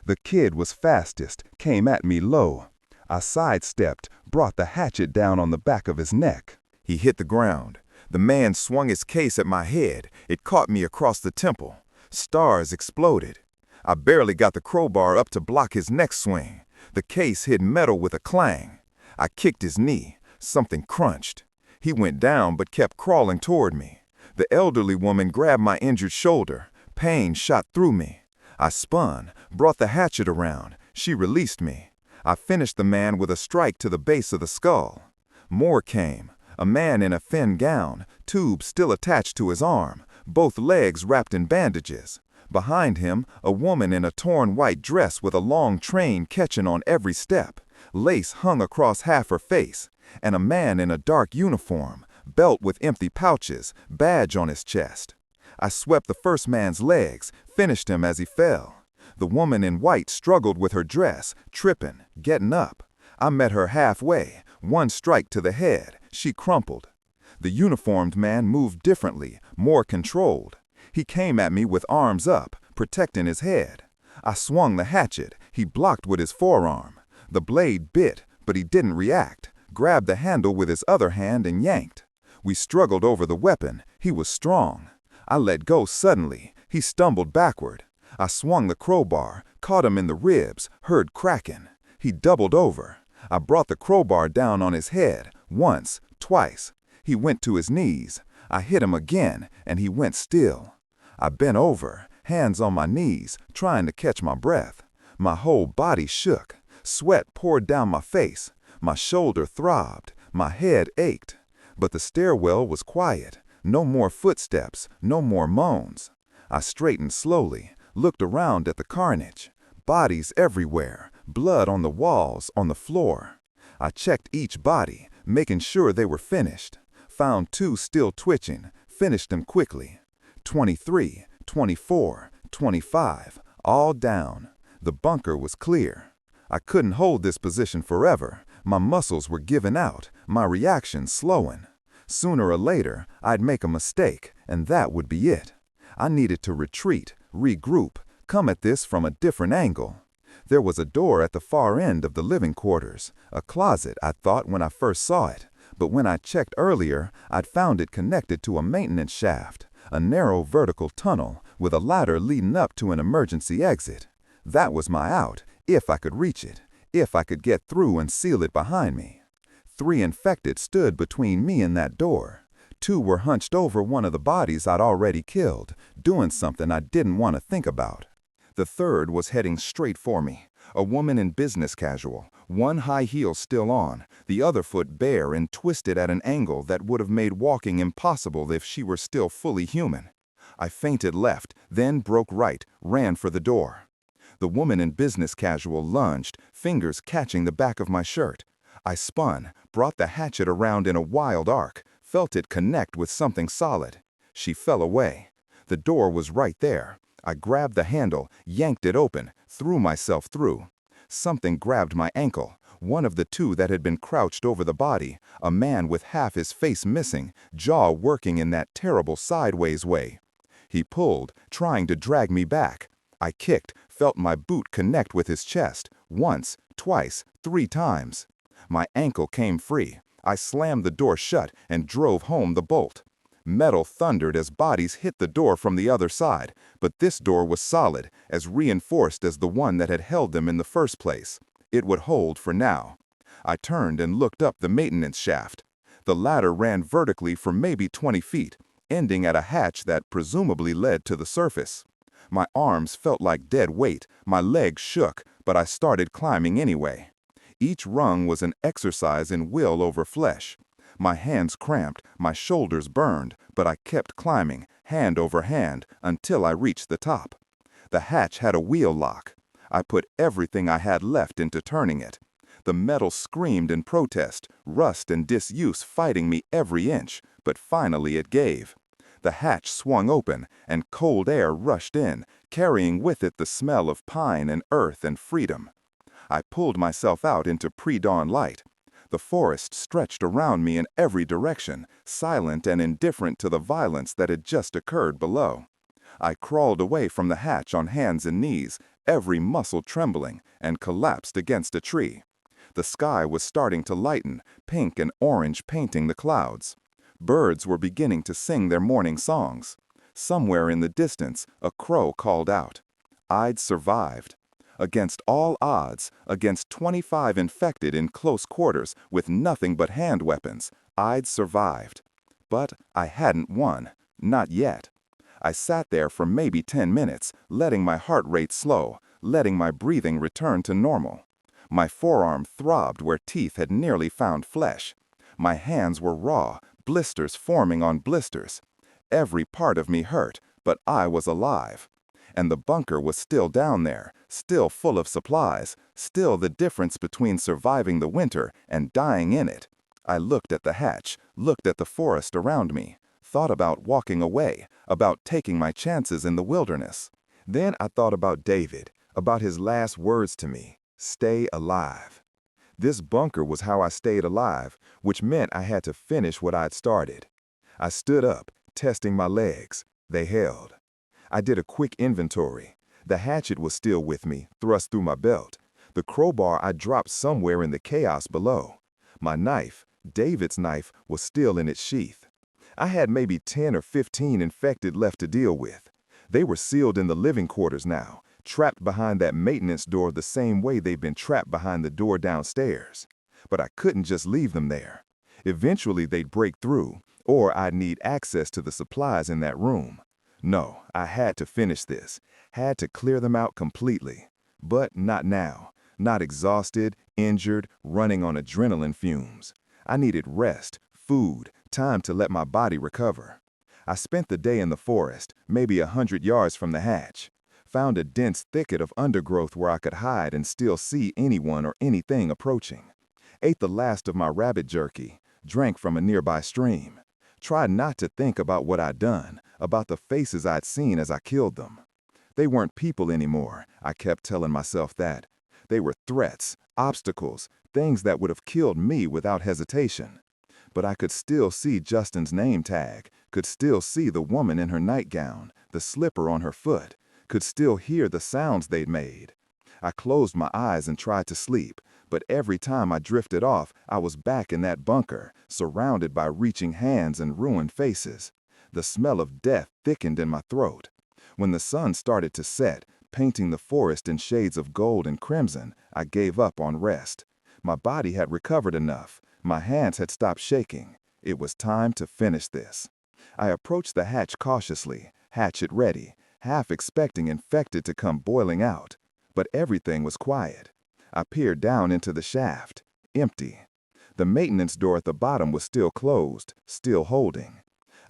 Speaker 2: The kid was fastest, came at me low. I sidestepped, brought the hatchet down on the back of his neck.
Speaker 1: He hit the ground. The man swung his case at my head. It caught me across the temple. Stars exploded. I barely got the crowbar up to block his next swing. The case hit metal with a clang. I kicked his knee. Something crunched. He went down but kept crawling toward me. The elderly woman grabbed my injured shoulder. Pain shot through me. I spun, brought the hatchet around. She released me. I finished the man with a strike to the base of the skull. More came. A man in a thin gown, tubes still attached to his arm, both legs wrapped in bandages. Behind him, a woman in a torn white dress with a long train catching on every step. Lace hung across half her face. And a man in a dark uniform, belt with empty pouches, badge on his chest. I swept the first man's legs, finished him as he fell. The woman in white struggled with her dress, tripping, getting up. I met her halfway, 1 strike to the head. She crumpled. The uniformed man moved differently, more controlled. He came at me with arms up, protecting his head. I swung the hatchet. He blocked with his forearm. The blade bit, but he didn't react. Grabbed the handle with his other hand and yanked. We struggled over the weapon. He was strong. I let go suddenly. He stumbled backward. I swung the crowbar, caught him in the ribs, heard cracking. He doubled over. I brought the crowbar down on his head, once, twice. He went to his knees. I hit him again, and he went still. I bent over, hands on my knees, trying to catch my breath. My whole body shook. Sweat poured down my face. My shoulder throbbed. My head ached. But the stairwell was quiet. No more footsteps, no more moans. I straightened slowly, looked around at the carnage. Bodies everywhere, blood on the walls, on the floor. I checked each body, making sure they were finished. Found 2 still twitching, finished them quickly. 23, 24, 25, all down. The bunker was clear. I couldn't hold this position forever. My muscles were giving out, my reactions slowing. Sooner or later, I'd make a mistake, and that would be it. I needed to retreat, regroup, come at this from a different angle. There was a door at the far end of the living quarters, a closet, I thought when I first saw it. But when I checked earlier, I'd found it connected to a maintenance shaft, a narrow vertical tunnel with a ladder leading up to an emergency exit. That was my out, if I could reach it, if I could get through and seal it behind me. 3 infected stood between me and that door. 2 were hunched over one of the bodies I'd already killed, doing something I didn't want to think about. The 3rd was heading straight for me, a woman in business casual, one high heel still on, the other foot bare and twisted at an angle that would have made walking impossible if she were still fully human. I feinted left, then broke right, ran for the door. The woman in business casual lunged, fingers catching the back of my shirt. I spun, brought the hatchet around in a wild arc, felt it connect with something solid. She fell away. The door was right there. I grabbed the handle, yanked it open, threw myself through. Something grabbed my ankle, one of the 2 that had been crouched over the body, a man with half his face missing, jaw working in that terrible sideways way. He pulled, trying to drag me back. I kicked, felt my boot connect with his chest, once, twice, 3 times. My ankle came free. I slammed the door shut and drove home the bolt. Metal thundered as bodies hit the door from the other side, but this door was solid, as reinforced as the one that had held them in the first place. It would hold for now. I turned and looked up the maintenance shaft. The ladder ran vertically for maybe 20 feet, ending at a hatch that presumably led to the surface. My arms felt like dead weight, my legs shook, but I started climbing anyway. Each rung was an exercise in will over flesh. My hands cramped, my shoulders burned, but I kept climbing, hand over hand, until I reached the top. The hatch had a wheel lock. I put everything I had left into turning it. The metal screamed in protest, rust and disuse fighting me every inch, but finally it gave. The hatch swung open, and cold air rushed in, carrying with it the smell of pine and earth and freedom. I pulled myself out into pre-dawn light. The forest stretched around me in every direction, silent and indifferent to the violence that had just occurred below. I crawled away from the hatch on hands and knees, every muscle trembling, and collapsed against a tree. The sky was starting to lighten, pink and orange painting the clouds. Birds were beginning to sing their morning songs. Somewhere in the distance, a crow called out. I'd survived. Against all odds, against 25 infected in close quarters with nothing but hand weapons, I'd survived. But I hadn't won. Not yet. I sat there for maybe 10 minutes, letting my heart rate slow, letting my breathing return to normal. My forearm throbbed where teeth had nearly found flesh. My hands were raw, blisters forming on blisters. Every part of me hurt, but I was alive. And the bunker was still down there, still full of supplies, still the difference between surviving the winter and dying in it. I looked at the hatch, looked at the forest around me, thought about walking away, about taking my chances in the wilderness. Then I thought about David, about his last words to me, stay alive. This bunker was how I stayed alive, which meant I had to finish what I'd started. I stood up, testing my legs. They held. I did a quick inventory. The hatchet was still with me, thrust through my belt. The crowbar I dropped somewhere in the chaos below. My knife, David's knife, was still in its sheath. I had maybe 10 or 15 infected left to deal with. They were sealed in the living quarters now, trapped behind that maintenance door the same way they've been trapped behind the door downstairs. But I couldn't just leave them there. Eventually they'd break through, or I'd need access to the supplies in that room. No, I had to finish this, had to clear them out completely. But not now, not exhausted, injured, running on adrenaline fumes. I needed rest, food, time to let my body recover. I spent the day in the forest, maybe 100 yards from the hatch. Found a dense thicket of undergrowth where I could hide and still see anyone or anything approaching. Ate the last of my rabbit jerky, drank from a nearby stream. Tried not to think about what I'd done, about the faces I'd seen as I killed them. They weren't people anymore, I kept telling myself that. They were threats, obstacles, things that would have killed me without hesitation. But I could still see Justin's name tag, could still see the woman in her nightgown, the slipper on her foot, could still hear the sounds they'd made. I closed my eyes and tried to sleep, but every time I drifted off, I was back in that bunker, surrounded by reaching hands and ruined faces. The smell of death thickened in my throat. When the sun started to set, painting the forest in shades of gold and crimson, I gave up on rest. My body had recovered enough. My hands had stopped shaking. It was time to finish this. I approached the hatch cautiously, hatchet ready, half expecting infected to come boiling out. But everything was quiet. I peered down into the shaft. Empty. The maintenance door at the bottom was still closed, still holding.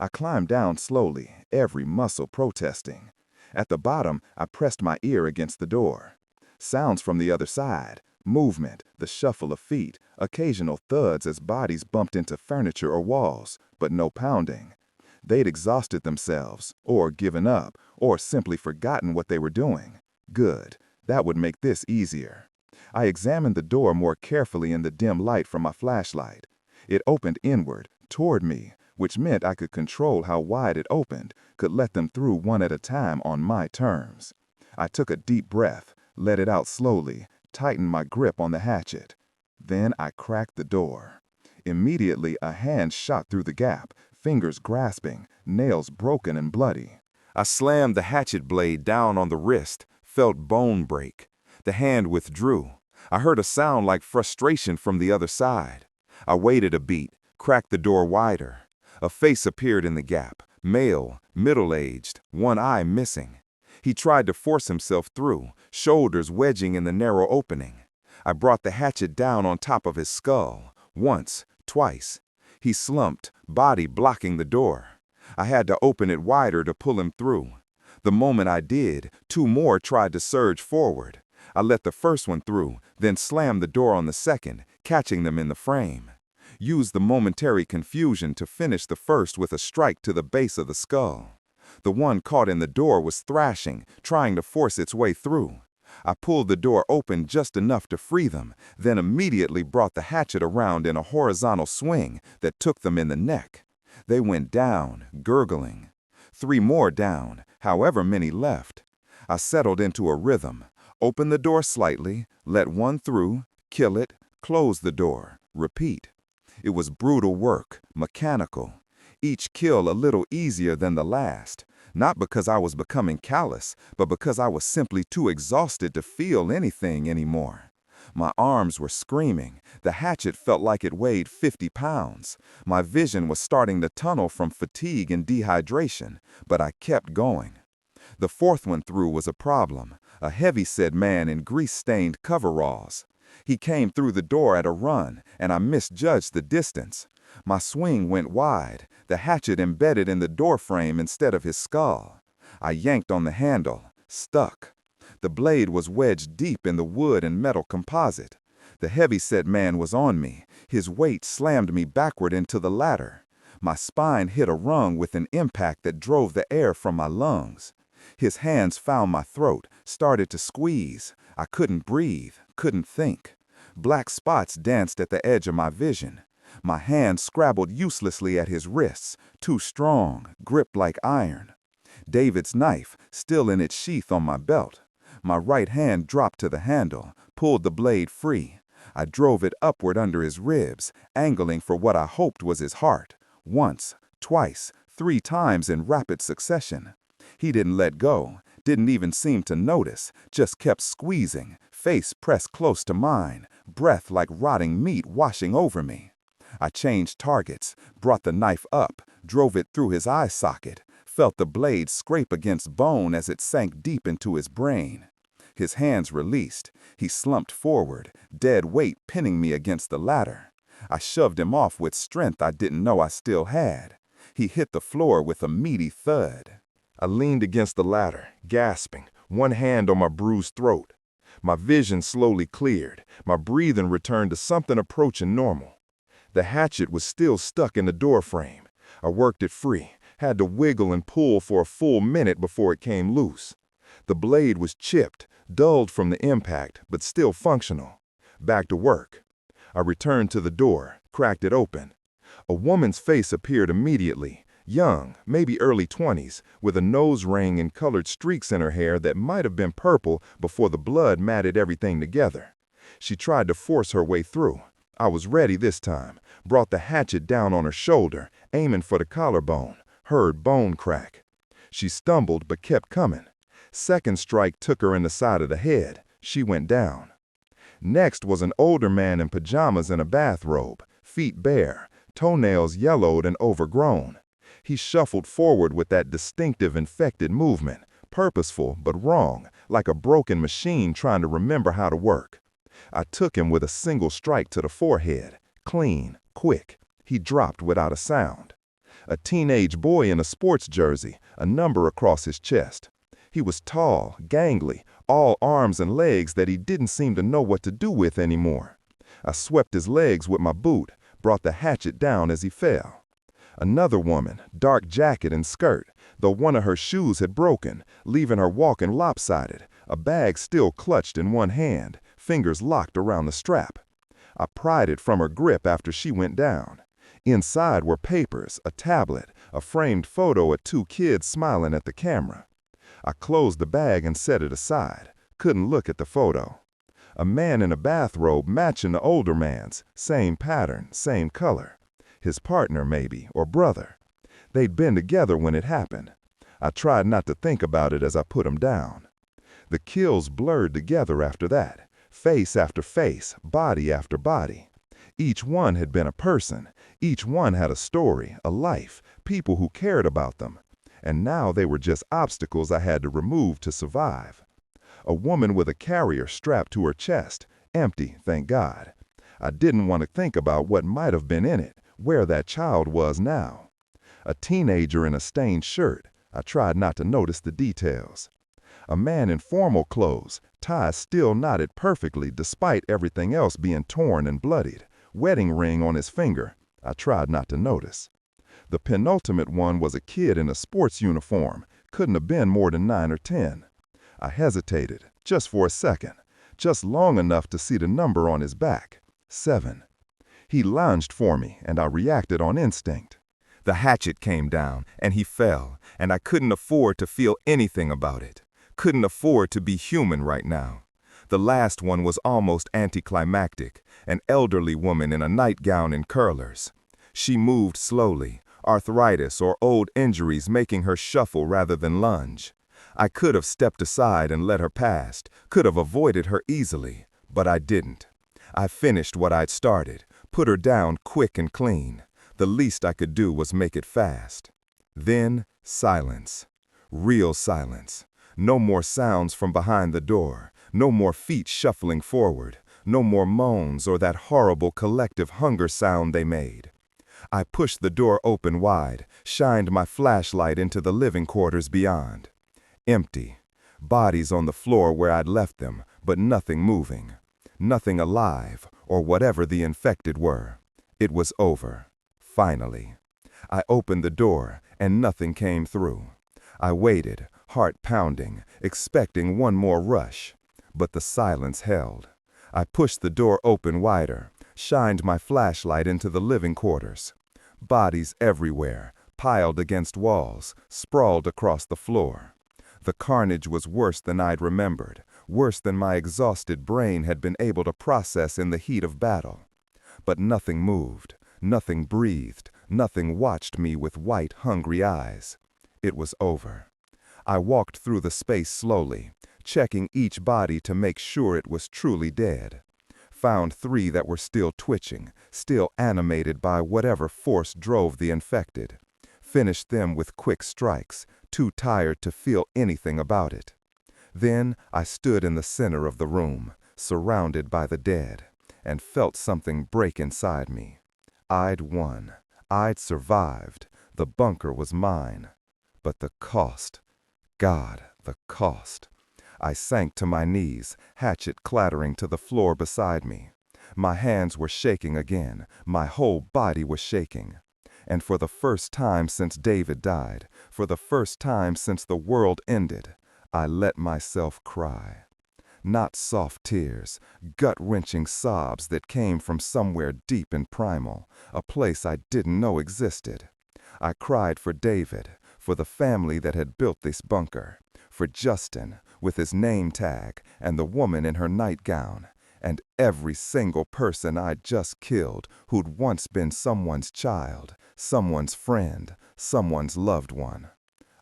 Speaker 1: I climbed down slowly, every muscle protesting. At the bottom, I pressed my ear against the door. Sounds from the other side, movement, the shuffle of feet, occasional thuds as bodies bumped into furniture or walls, but no pounding. They'd exhausted themselves, or given up, or simply forgotten what they were doing. Good. That would make this easier. I examined the door more carefully in the dim light from my flashlight. It opened inward, toward me, which meant I could control how wide it opened, could let them through one at a time on my terms. I took a deep breath, let it out slowly, tightened my grip on the hatchet. Then I cracked the door. Immediately a hand shot through the gap, fingers grasping, nails broken and bloody. I slammed the hatchet blade down on the wrist, felt bone break. The hand withdrew. I heard a sound like frustration from the other side. I waited a beat, cracked the door wider. A face appeared in the gap, male, middle-aged, one eye missing. He tried to force himself through, shoulders wedging in the narrow opening. I brought the hatchet down on top of his skull, once, twice. He slumped, body blocking the door. I had to open it wider to pull him through. The moment I did, two more tried to surge forward. I let the first one through, then slammed the door on the second, catching them in the frame. Used the momentary confusion to finish the first with a strike to the base of the skull. The one caught in the door was thrashing, trying to force its way through. I pulled the door open just enough to free them, then immediately brought the hatchet around in a horizontal swing that took them in the neck. They went down, gurgling. 3 more down, however many left. I settled into a rhythm, opened the door slightly, let one through, kill it, close the door, repeat. It was brutal work, mechanical. Each kill a little easier than the last, not because I was becoming callous, but because I was simply too exhausted to feel anything anymore. My arms were screaming. The hatchet felt like it weighed 50 pounds. My vision was starting to tunnel from fatigue and dehydration, but I kept going. The 4th one through was a problem, a heavy-set man in grease-stained coveralls. He came through the door at a run, and I misjudged the distance. My swing went wide, the hatchet embedded in the doorframe instead of his skull. I yanked on the handle, stuck. The blade was wedged deep in the wood and metal composite. The heavy-set man was on me. His weight slammed me backward into the ladder. My spine hit a rung with an impact that drove the air from my lungs. His hands found my throat, started to squeeze. I couldn't breathe, couldn't think. Black spots danced at the edge of my vision. My hands scrabbled uselessly at his wrists, too strong, gripped like iron. David's knife, still in its sheath on my belt. My right hand dropped to the handle, pulled the blade free. I drove it upward under his ribs, angling for what I hoped was his heart. Once, twice, 3 times in rapid succession. He didn't let go, didn't even seem to notice, just kept squeezing, face pressed close to mine, breath like rotting meat washing over me. I changed targets, brought the knife up, drove it through his eye socket, felt the blade scrape against bone as it sank deep into his brain. His hands released. He slumped forward, dead weight pinning me against the ladder. I shoved him off with strength I didn't know I still had. He hit the floor with a meaty thud. I leaned against the ladder, gasping, one hand on my bruised throat. My vision slowly cleared. My breathing returned to something approaching normal. The hatchet was still stuck in the doorframe. I worked it free, had to wiggle and pull for a full minute before it came loose. The blade was chipped, dulled from the impact, but still functional. Back to work. I returned to the door, cracked it open. A woman's face appeared immediately, young, maybe early 20s, with a nose ring and colored streaks in her hair that might have been purple before the blood matted everything together. She tried to force her way through. I was ready this time, brought the hatchet down on her shoulder, aiming for the collarbone, heard bone crack. She stumbled but kept coming. Second strike took her in the side of the head. She went down. Next was an older man in pajamas and a bathrobe, feet bare, toenails yellowed and overgrown. He shuffled forward with that distinctive infected movement, purposeful but wrong, like a broken machine trying to remember how to work. I took him with a single strike to the forehead, clean, quick. He dropped without a sound. A teenage boy in a sports jersey, a number across his chest. He was tall, gangly, all arms and legs that he didn't seem to know what to do with anymore. I swept his legs with my boot, brought the hatchet down as he fell. Another woman, dark jacket and skirt, though one of her shoes had broken, leaving her walking lopsided, a bag still clutched in one hand, fingers locked around the strap. I pried it from her grip after she went down. Inside were papers, a tablet, a framed photo of 2 kids smiling at the camera. I closed the bag and set it aside. Couldn't look at the photo. A man in a bathrobe matching the older man's, same pattern, same color. His partner, maybe, or brother. They'd been together when it happened. I tried not to think about it as I put him down. The kills blurred together after that, face after face, body after body. Each one had been a person. Each one had a story, a life, people who cared about them. And now they were just obstacles I had to remove to survive. A woman with a carrier strapped to her chest, empty, thank God. I didn't want to think about what might have been in it, where that child was now. A teenager in a stained shirt. I tried not to notice the details.
Speaker 2: A man in formal clothes, tie still knotted perfectly despite everything else being torn and bloodied, wedding ring on his finger. I tried not to notice. The penultimate one was a kid in a sports uniform, couldn't have been more than 9 or 10. I hesitated, just for a second, just long enough to see the number on his back, 7. He lunged for me, and I reacted on instinct.
Speaker 1: The hatchet came down, and he fell, and I couldn't afford to feel anything about it. Couldn't afford to be human right now. The last one was almost anticlimactic, an elderly woman in a nightgown and curlers. She moved slowly, arthritis or old injuries making her shuffle rather than lunge. I could have stepped aside and let her pass, could have avoided her easily, but I didn't. I finished what I'd started, put her down quick and clean. The least I could do was make it fast. Then, silence. Real silence. No more sounds from behind the door, no more feet shuffling forward, no more moans or that horrible collective hunger sound they made. I pushed the door open wide, shined my flashlight into the living quarters beyond. Empty. Bodies on the floor where I'd left them, but nothing moving. Nothing alive, or whatever the infected were. It was over. Finally. I opened the door, and nothing came through. I waited, heart pounding, expecting one more rush. But the silence held. I pushed the door open wider, shined my flashlight into the living quarters. Bodies everywhere, piled against walls, sprawled across the floor. The carnage was worse than I'd remembered, worse than my exhausted brain had been able to process in the heat of battle. But nothing moved, nothing breathed, nothing watched me with white, hungry eyes. It was over. I walked through the space slowly, checking each body to make sure it was truly dead. Found 3 that were still twitching, still animated by whatever force drove the infected. Finished them with quick strikes, too tired to feel anything about it. Then I stood in the center of the room, surrounded by the dead, and felt something break inside me. I'd won. I'd survived. The bunker was mine. But the cost. God, the cost. I sank to my knees, hatchet clattering to the floor beside me. My hands were shaking again. My whole body was shaking. And for the first time since David died, for the first time since the world ended, I let myself cry. Not soft tears, gut-wrenching sobs that came from somewhere deep and primal, a place I didn't know existed. I cried for David, for the family that had built this bunker, for Justin, with his name tag, and the woman in her nightgown, and every single person I'd just killed who'd once been someone's child, someone's friend, someone's loved one.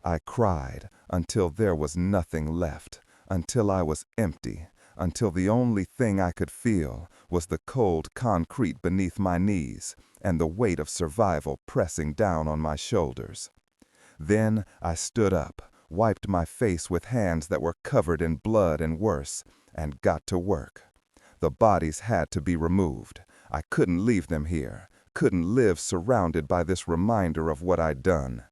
Speaker 1: I cried until there was nothing left, until I was empty, until the only thing I could feel was the cold concrete beneath my knees and the weight of survival pressing down on my shoulders. Then I stood up, wiped my face with hands that were covered in blood and worse, and got to work. The bodies had to be removed. I couldn't leave them here, couldn't live surrounded by this reminder of what I'd done.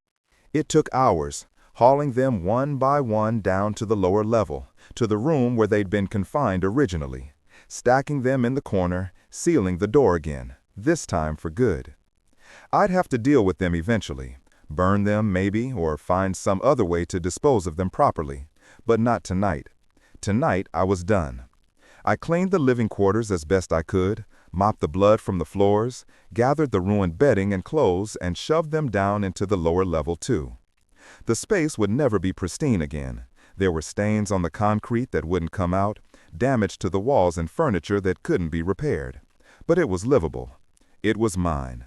Speaker 1: It took hours, hauling them one by one down to the lower level, to the room where they'd been confined originally, stacking them in the corner, sealing the door again, this time for good. I'd have to deal with them eventually, burn them maybe, or find some other way to dispose of them properly, but not tonight. Tonight I was done. I cleaned the living quarters as best I could, mopped the blood from the floors, gathered the ruined bedding and clothes, and shoved them down into the lower level too. The space would never be pristine again. There were stains on the concrete that wouldn't come out, damage to the walls and furniture that couldn't be repaired. But it was livable. It was mine.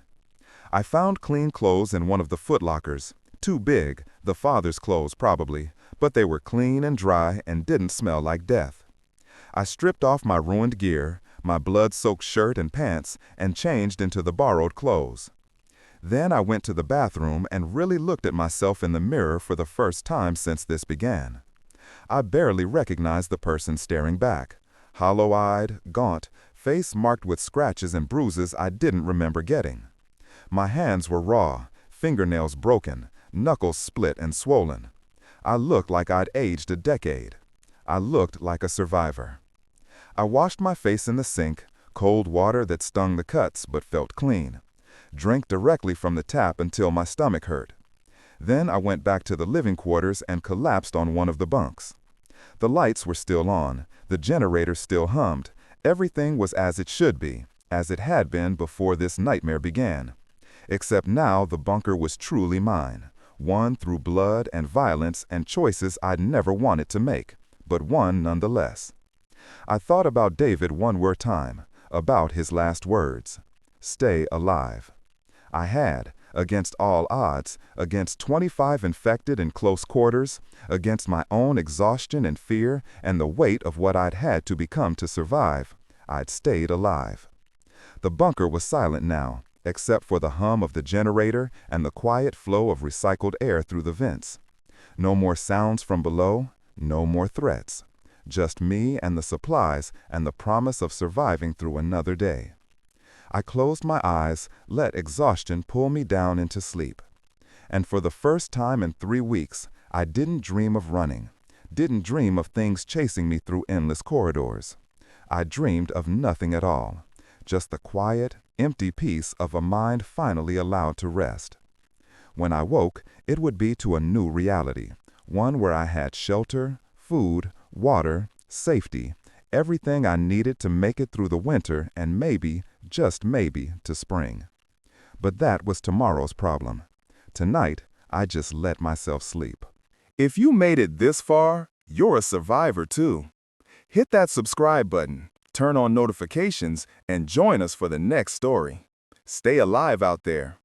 Speaker 1: I found clean clothes in one of the footlockers, too big, the father's clothes probably, but they were clean and dry and didn't smell like death. I stripped off my ruined gear, my blood-soaked shirt and pants, and changed into the borrowed clothes. Then I went to the bathroom and really looked at myself in the mirror for the first time since this began. I barely recognized the person staring back, hollow-eyed, gaunt, face marked with scratches and bruises I didn't remember getting. My hands were raw, fingernails broken, knuckles split and swollen. I looked like I'd aged a decade. I looked like a survivor. I washed my face in the sink, cold water that stung the cuts but felt clean. Drank directly from the tap until my stomach hurt. Then I went back to the living quarters and collapsed on one of the bunks. The lights were still on, the generator still hummed, everything was as it should be, as it had been before this nightmare began. Except now the bunker was truly mine, won through blood and violence and choices I'd never wanted to make, but won nonetheless. I thought about David one more time, about his last words. Stay alive. I had, against all odds, against 25 infected in close quarters, against my own exhaustion and fear and the weight of what I'd had to become to survive, I'd stayed alive. The bunker was silent now, except for the hum of the generator and the quiet flow of recycled air through the vents. No more sounds from below, no more threats. Just me and the supplies and the promise of surviving through another day. I closed my eyes, let exhaustion pull me down into sleep. And for the first time in 3 weeks, I didn't dream of running, didn't dream of things chasing me through endless corridors. I dreamed of nothing at all, just the quiet, empty peace of a mind finally allowed to rest. When I woke, it would be to a new reality, one where I had shelter, food, water, safety, everything I needed to make it through the winter and maybe, just maybe, to spring. But that was tomorrow's problem. Tonight, I just let myself sleep.
Speaker 2: If you made it this far, you're a survivor too. Hit that subscribe button, turn on notifications, and join us for the next story. Stay alive out there.